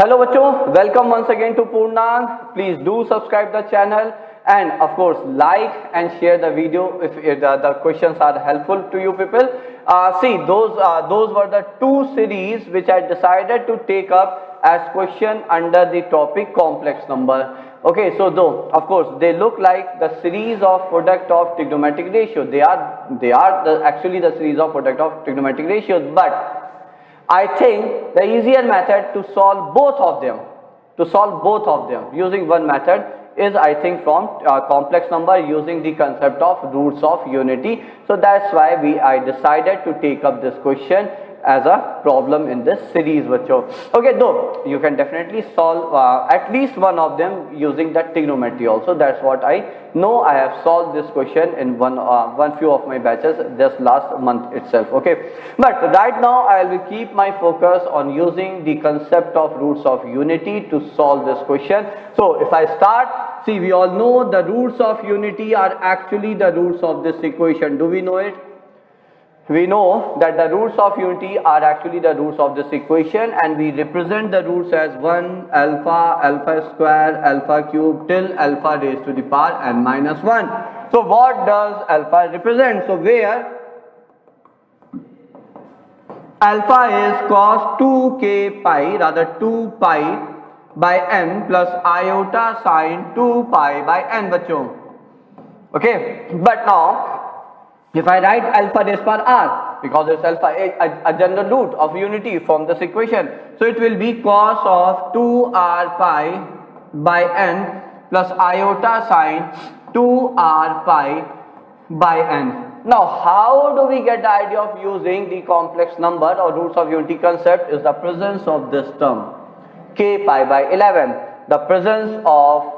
Hello bachcho, welcome once again to Purnang. Please do subscribe the channel and of course like and share the video if the questions are helpful to you people. See those were the two series which I decided to take up as question under the topic complex number. Okay, so though of course they look like the series of product of trigonometric ratio. They are actually the series of product of trigonometric ratios, but I think the easier method to solve both of them using one method is I think from complex number using the concept of roots of unity. So that's why I decided to take up this question as a problem in this series bachcho. Okay, though you can definitely solve at least one of them using the trigonometry also. That's what I know. I have solved this question in one few of my batches just last month itself. Okay, but right now I will keep my focus on using the concept of roots of unity to solve this question. So if I start, see, we all know the roots of unity are actually the roots of this equation. Do we know it? We know that the roots of unity are actually the roots of this equation, and we represent the roots as 1 alpha, alpha square, alpha cube till alpha raised to the power n minus 1. So what does alpha represent? So where alpha is cos 2k pi, rather 2 pi by n plus iota sine 2 pi by n bachcho. Okay, but now if I write alpha raised power r, because it's alpha a general root of unity from this equation, so it will be cos of 2r pi by n plus iota sine 2r pi by n. Now how do we get the idea of using the complex number or roots of unity concept is the presence of this term k pi by 11, the presence of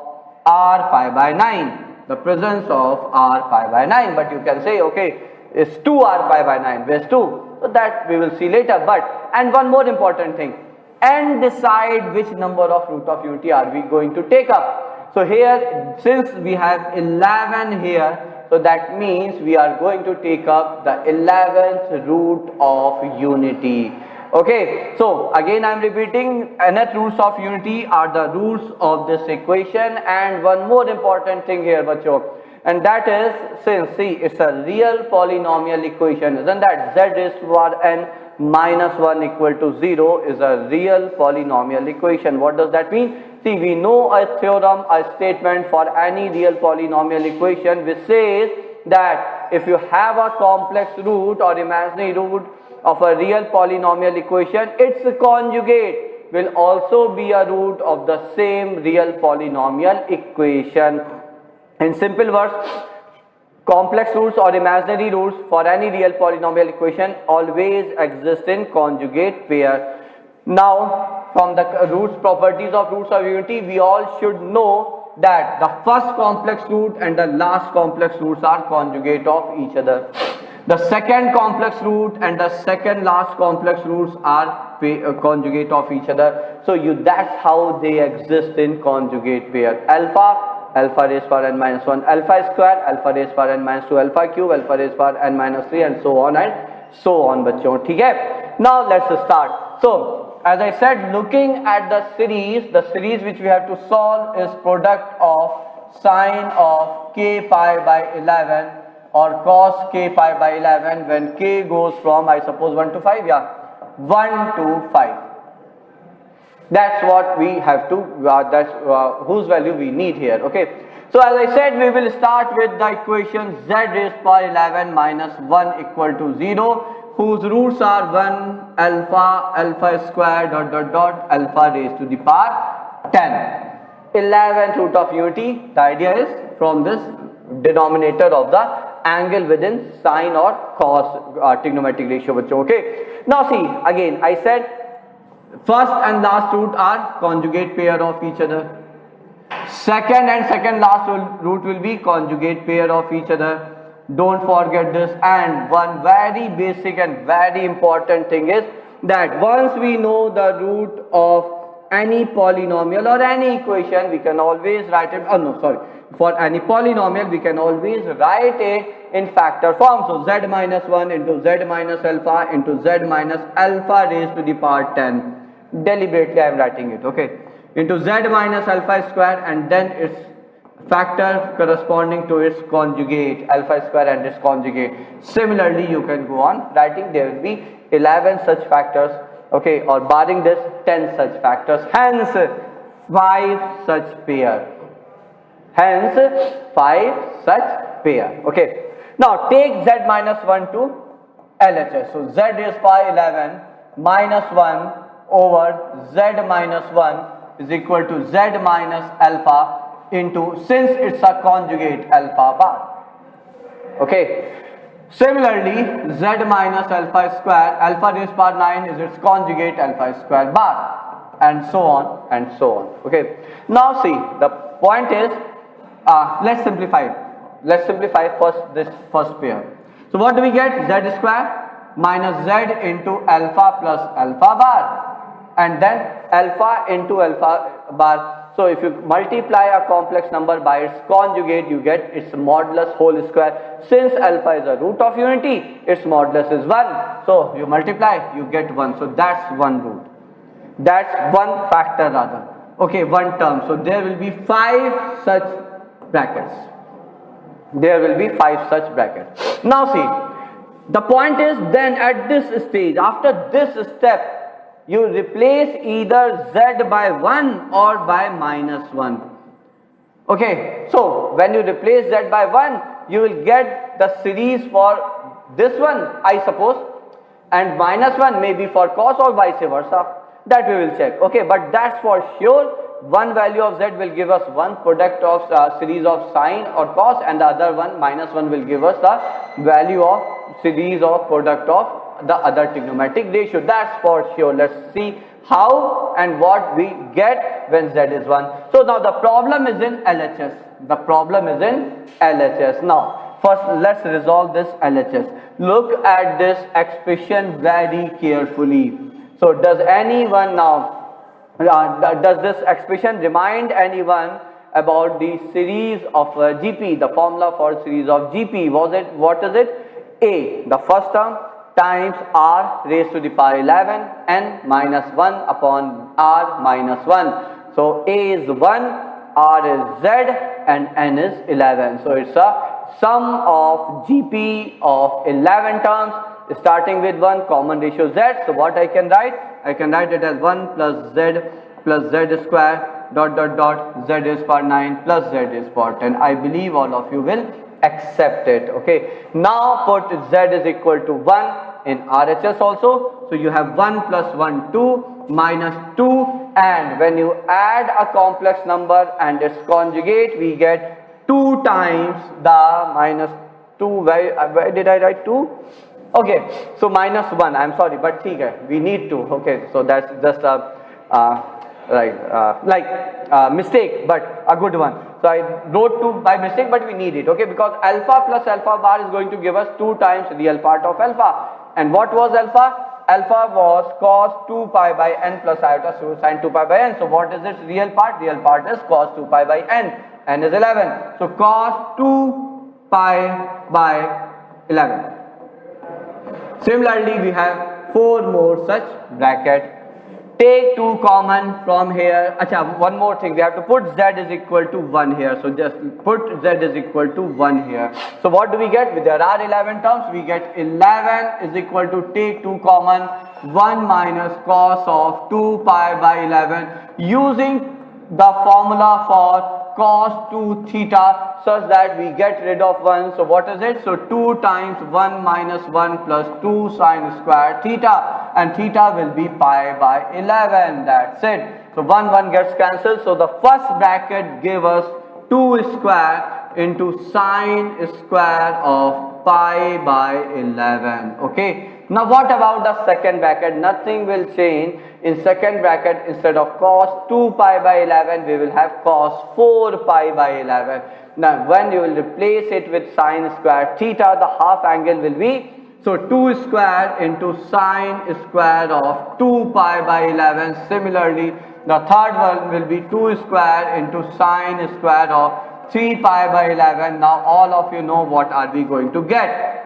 r pi by 9, the presence of r pi by 9. But you can say, okay, it's 2r pi by 9, where's 2? So that we will see later. But, and one more important thing, and decide which number of root of unity are we going to take up. So here, since we have 11 here, so that means we are going to take up the 11th root of unity. Okay, so again I am repeating, nth roots of unity are the roots of this equation. And one more important thing here bachcho, and that is, since see it's a real polynomial equation, isn't that? Z raised to power n minus 1 equal to 0 is a real polynomial equation. What does that mean? See, we know a theorem, a statement for any real polynomial equation which says that if you have a complex root or imaginary root of a real polynomial equation, its conjugate will also be a root of the same real polynomial equation. In simple words, complex roots or imaginary roots for any real polynomial equation always exist in conjugate pair. Now, from the roots properties of roots of unity, we all should know that the first complex root and the last complex roots are conjugate of each other. The second complex root and the second last complex roots are conjugate of each other. So that's how they exist in conjugate pair. Alpha raised power n minus 1, alpha square, alpha raised power n minus 2, alpha cube, alpha raised power n minus 3, and so on bachcho. Okay, now let's start. So as I said, looking at the series which we have to solve is product of sine of k pi by 11 or cos k pi by 11 when k goes from, I suppose, 1 to 5, 1 to 5. That's what we have to, whose value we need here. Okay, so as I said, we will start with the equation z raised power 11 minus 1 equal to 0, whose roots are 1 alpha square alpha raised to the power 10. 11th root of unity, the idea is from this denominator of the angle within sine or cos trigonometric ratio. Okay, now see, again I said first and last root are conjugate pair of each other. Second and second last root will be conjugate pair of each other. Don't forget this. And one very basic and very important thing is that once we know the root of any polynomial or any equation, we can always write it, for any polynomial we can always write it in factor form. So z minus 1 into z minus alpha into z minus alpha raised to the power 10 Deliberately I am writing it, okay, into z minus alpha square and then its factor corresponding to its conjugate, alpha square and its conjugate. Similarly, you can go on writing. There will be 11 such factors, okay, or barring this 10 such factors, hence 5 such pair. Hence 5 such pair. Okay. Now take z minus 1 to LHS. So z raised by 11 minus 1 over z minus 1 is equal to z minus alpha into, since it's a conjugate, alpha bar. Okay. Similarly, z minus alpha square, alpha raised by 9 is its conjugate, alpha square bar, and so on and so on. Okay. Now see, the point is, let's simplify. Let's simplify first this first pair. So what do we get? Z square minus z into alpha plus alpha bar, and then alpha into alpha bar. So if you multiply a complex number by its conjugate, you get its modulus whole square. Since alpha is a root of unity, its modulus is 1. So you multiply, you get 1. So that's one root. That's one factor rather. Okay, one term. So there will be 5 such brackets. There will be 5 such brackets. Now see, the point is, then at this stage, after this step, you replace either z by 1 or by minus 1. Okay, so when you replace z by 1, you will get the series for this one, I suppose, and minus 1 may be for cos or vice versa. That we will check. Okay, but that's for sure. One value of z will give us one product of series of sine or cos, and the other one, minus 1, will give us the value of series of product of the other trigonometric ratio. That's for sure. Let's see how and what we get when z is 1. So now the problem is in LHS. The problem is in LHS. Now first let's resolve this LHS. Look at this expression very carefully. So does anyone now, does this expression remind anyone about the series of GP, the formula for series of GP? What is it? A, the first term, times r raised to the power 11 n minus 1 upon r minus 1. So a is 1, r is z, and n is 11. So it's a sum of GP of 11 terms starting with 1, common ratio z. So what I can write? I can write it as 1 plus z square dot dot dot z is power 9 plus z is power 10. I believe all of you will accept it. Okay, now put z is equal to 1 in RHS also. So you have 1 plus 1 2 minus 2, and when you add a complex number and its conjugate, we get 2 times the minus 2. Where did I write 2? Okay, so minus 1, I'm sorry, but we need 2. Okay, so that's just a mistake, but a good one. So I wrote 2 by mistake, but we need it, okay, because alpha plus alpha bar is going to give us 2 times real part of alpha. And what was alpha? Alpha was cos 2 pi by n plus iota sine 2 pi by n. So what is its real part? Real part is cos 2 pi by n. N is 11. So cos 2 pi by 11. Similarly, we have 4 more such bracket. Take 2 common from here. Acha, one more thing, we have to put z is equal to 1 here. So just put z is equal to 1 here. So what do we get? There are 11 terms. We get 11 is equal to, take 2 common, 1 minus cos of 2 pi by 11, using the formula for cos 2 theta, such that we get rid of 1. So what is it? So 2 times 1 minus 1 plus 2 sine square theta, and theta will be pi by 11. That's it. So 1 gets cancelled. So the first bracket give us 2 square into sine square of pi by 11. Okay. Now what about the second bracket? Nothing will change. In second bracket, instead of cos 2 pi by 11, we will have cos 4 pi by 11. Now when you will replace it with sine square theta, the half angle will be, so 2 square into sine square of 2 pi by 11. Similarly, the third one will be 2 square into sine square of 3 pi by 11. Now all of you know what are we going to get.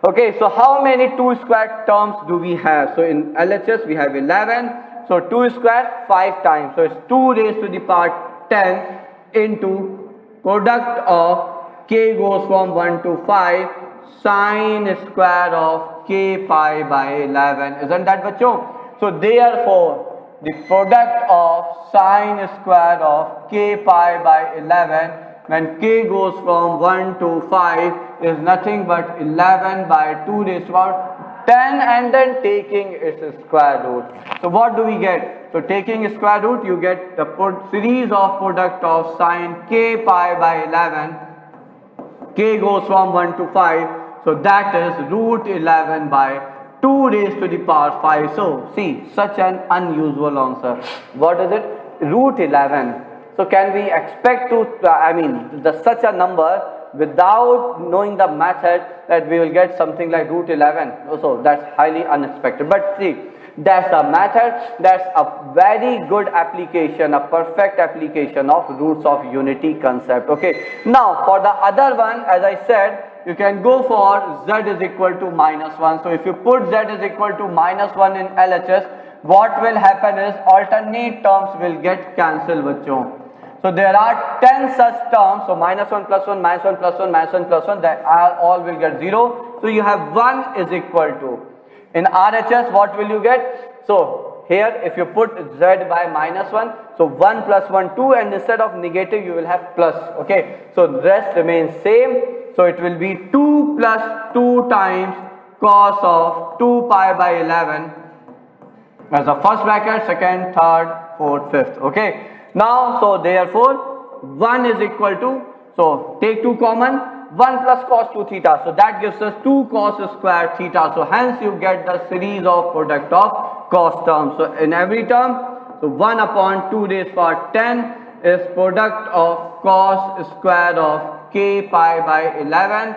Okay, so how many 2 square terms do we have? So in LHS we have 11, So 2 square 5 times. So it's 2 raised to the power 10 into product of k goes from 1 to 5 sine square of k pi by 11. Isn't that bachcho? So therefore the product of sine square of k pi by 11 when k goes from 1 to 5 is nothing but 11 by 2 raised to power 10 and then taking its square root. So what do we get? So taking square root, you get the series of product of sine k pi by 11. K goes from 1 to 5. So that is root 11 by 2 raised to the power 5. So see, such an unusual answer. What is it? Root 11. So can we expect to, such a number without knowing the method that we will get something like root 11? So that's highly unexpected. But see, that's a method, that's a very good application, a perfect application of roots of unity concept. Okay, now for the other one, as I said, you can go for z is equal to minus 1. So if you put z is equal to minus 1 in LHS, what will happen is alternate terms will get cancelled, bachcho. So there are 10 such terms. So minus 1 plus 1, minus 1 plus 1, minus 1 plus 1, that all will get 0. So you have 1 is equal to. In RHS, what will you get? So here, if you put z by minus 1, so 1 plus 1, 2, and instead of negative, you will have plus. Okay, so the rest remains same. So it will be 2 plus 2 times cos of 2 pi by 11 as the first bracket, second, third, fourth, fifth. Okay, now, so therefore, 1 is equal to, so take 2 common, 1 plus cos 2 theta, so that gives us 2 cos square theta. So hence you get the series of product of cos terms. So in every term, so 1 upon 2 raised power 10 is product of cos square of k pi by 11.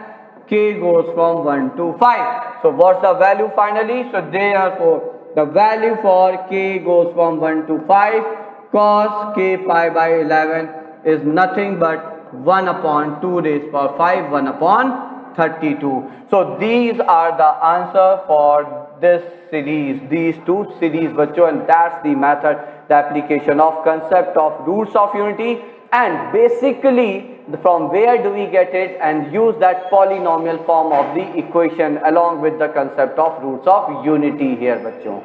K goes from 1 to 5. So what's the value finally? So therefore the value for k goes from 1 to 5, cos k pi by 11 is nothing but 1 upon 2 raised power 5, 1 upon 32. So these are the answer for this series, these two series, bachcho, and that's the method, the application of concept of roots of unity. And basically from where do we get it? And use that polynomial form of the equation along with the concept of roots of unity here, bachcho.